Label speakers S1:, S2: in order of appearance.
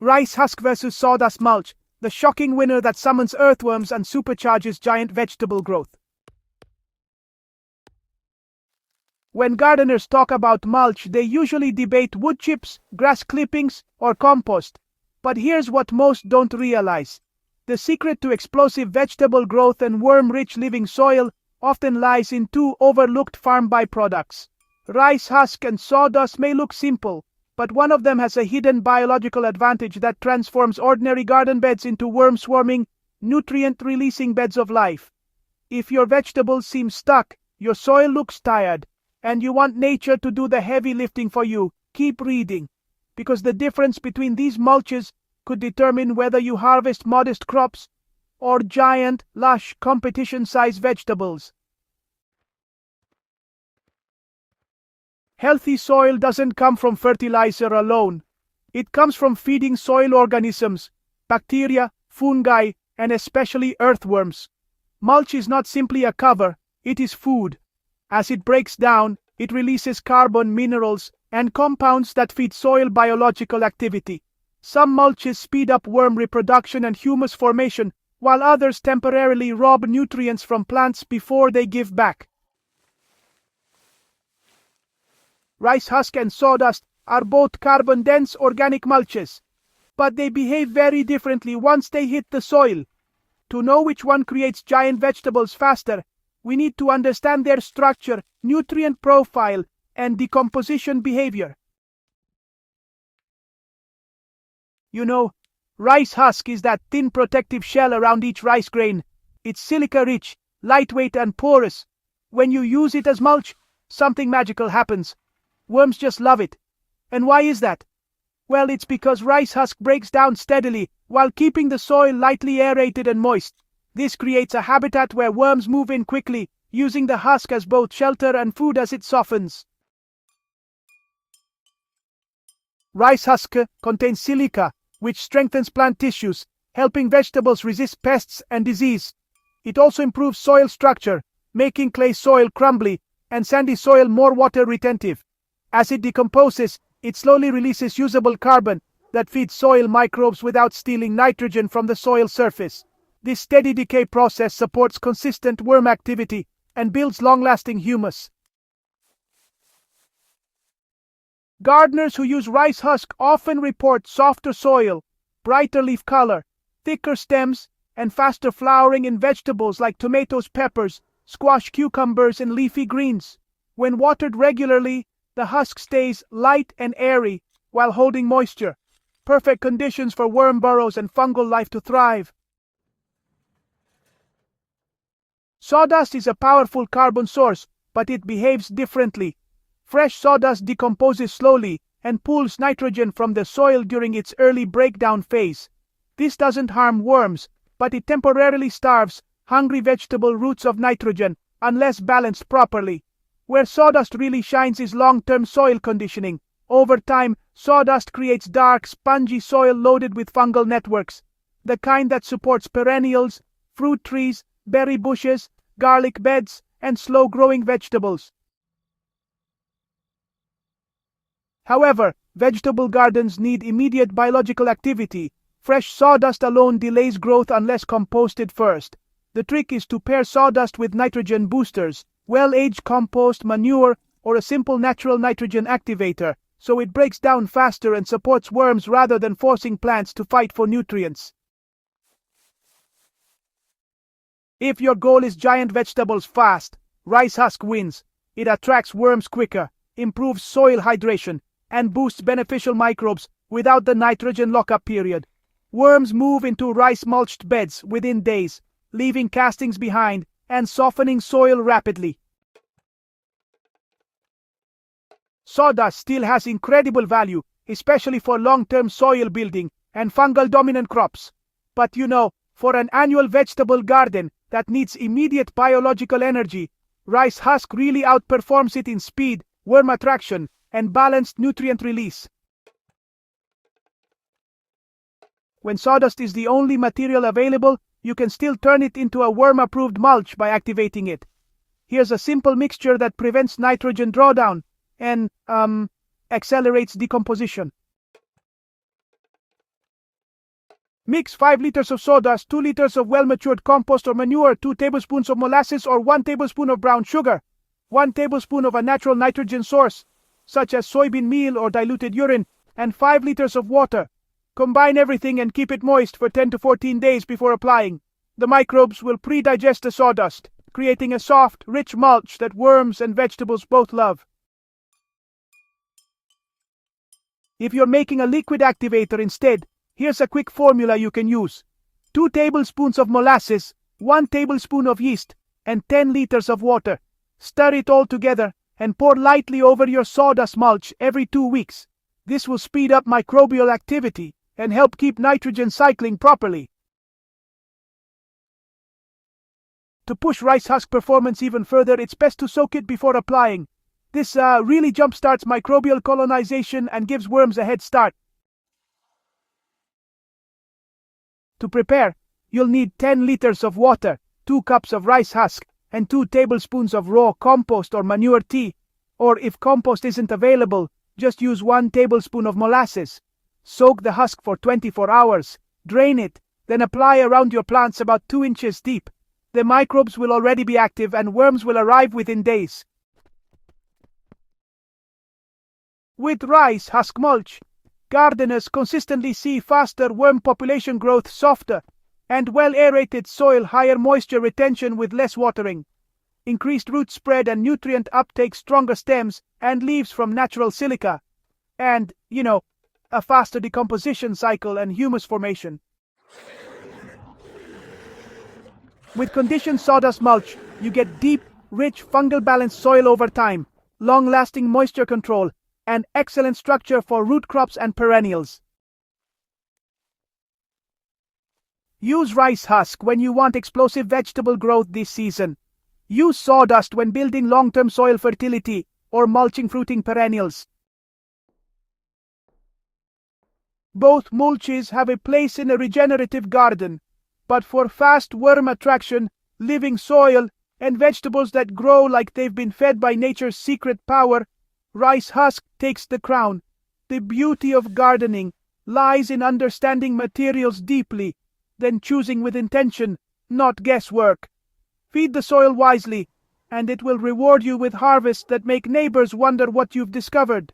S1: Rice Husk versus Sawdust Mulch, the shocking winner that summons earthworms and supercharges giant vegetable growth. When gardeners talk about mulch, they usually debate wood chips, grass clippings, or compost. But here's what most don't realize. The secret to explosive vegetable growth and worm-rich living soil often lies in two overlooked farm byproducts. Rice husk and sawdust may look simple, but one of them has a hidden biological advantage that transforms ordinary garden beds into worm-swarming, nutrient-releasing beds of life. If your vegetables seem stuck, your soil looks tired, and you want nature to do the heavy lifting for you, keep reading. Because the difference between these mulches could determine whether you harvest modest crops or giant, lush, competition-sized vegetables. Healthy soil doesn't come from fertilizer alone. It comes from feeding soil organisms, bacteria, fungi, and especially earthworms. Mulch is not simply a cover, it is food. As it breaks down, it releases carbon, minerals, and compounds that feed soil biological activity. Some mulches speed up worm reproduction and humus formation, while others temporarily rob nutrients from plants before they give back. Rice husk and sawdust are both carbon-dense organic mulches, but they behave very differently once they hit the soil. To know which one creates giant vegetables faster, we need to understand their structure, nutrient profile, and decomposition behavior. You know, rice husk is that thin protective shell around each rice grain. It's silica-rich, lightweight, and porous. When you use it as mulch, something magical happens. Worms just love it. And why is that? Well, it's because rice husk breaks down steadily while keeping the soil lightly aerated and moist. This creates a habitat where worms move in quickly, using the husk as both shelter and food as it softens. Rice husk contains silica, which strengthens plant tissues, helping vegetables resist pests and disease. It also improves soil structure, making clay soil crumbly and sandy soil more water retentive. As it decomposes, it slowly releases usable carbon that feeds soil microbes without stealing nitrogen from the soil surface. This steady decay process supports consistent worm activity and builds long-lasting humus. Gardeners who use rice husk often report softer soil, brighter leaf color, thicker stems, and faster flowering in vegetables like tomatoes, peppers, squash, cucumbers, and leafy greens. When watered regularly, the husk stays light and airy while holding moisture. Perfect conditions for worm burrows and fungal life to thrive. Sawdust is a powerful carbon source, but it behaves differently. Fresh sawdust decomposes slowly and pulls nitrogen from the soil during its early breakdown phase. This doesn't harm worms, but it temporarily starves hungry vegetable roots of nitrogen unless balanced properly. Where sawdust really shines is long-term soil conditioning. Over time, sawdust creates dark, spongy soil loaded with fungal networks, the kind that supports perennials, fruit trees, berry bushes, garlic beds, and slow-growing vegetables. However, vegetable gardens need immediate biological activity. Fresh sawdust alone delays growth unless composted first. The trick is to pair sawdust with nitrogen boosters, well-aged compost, manure, or a simple natural nitrogen activator, so it breaks down faster and supports worms rather than forcing plants to fight for nutrients. If your goal is giant vegetables fast, rice husk wins. It attracts worms quicker, improves soil hydration, and boosts beneficial microbes without the nitrogen lockup period. Worms move into rice-mulched beds within days, leaving castings behind and softening soil rapidly. Sawdust still has incredible value, especially for long-term soil building and fungal-dominant crops. But for an annual vegetable garden that needs immediate biological energy, rice husk really outperforms it in speed, worm attraction, and balanced nutrient release. When sawdust is the only material available, you can still turn it into a worm-approved mulch by activating it. Here's a simple mixture that prevents nitrogen drawdown and accelerates decomposition. Mix 5 liters of sawdust, 2 liters of well-matured compost or manure, 2 tablespoons of molasses or 1 tablespoon of brown sugar, 1 tablespoon of a natural nitrogen source, such as soybean meal or diluted urine, and 5 liters of water. Combine everything and keep it moist for 10 to 14 days before applying. The microbes will pre-digest the sawdust, creating a soft, rich mulch that worms and vegetables both love. If you're making a liquid activator instead, here's a quick formula you can use. 2 tablespoons of molasses, 1 tablespoon of yeast, and 10 liters of water. Stir it all together and pour lightly over your sawdust mulch every 2 weeks. This will speed up microbial activity and help keep nitrogen cycling properly. To push rice husk performance even further, it's best to soak it before applying. This really jumpstarts microbial colonization and gives worms a head start. To prepare, you'll need 10 liters of water, 2 cups of rice husk, and 2 tablespoons of raw compost or manure tea, or if compost isn't available, just use 1 tablespoon of molasses. Soak the husk for 24 hours, drain it, then apply around your plants about 2 inches deep. The microbes will already be active and worms will arrive within days. With rice husk mulch, gardeners consistently see faster worm population growth, softer and well-aerated soil, higher moisture retention with less watering, increased root spread and nutrient uptake, stronger stems and leaves from natural silica, and, a faster decomposition cycle and humus formation. With conditioned sawdust mulch, you get deep, rich, fungal-balanced soil over time, long-lasting moisture control, and excellent structure for root crops and perennials. Use rice husk when you want explosive vegetable growth this season. Use sawdust when building long-term soil fertility or mulching fruiting perennials. Both mulches have a place in a regenerative garden, but for fast worm attraction, living soil, and vegetables that grow like they've been fed by nature's secret power, rice husk takes the crown. The beauty of gardening lies in understanding materials deeply, then choosing with intention, not guesswork. Feed the soil wisely, and it will reward you with harvests that make neighbors wonder what you've discovered.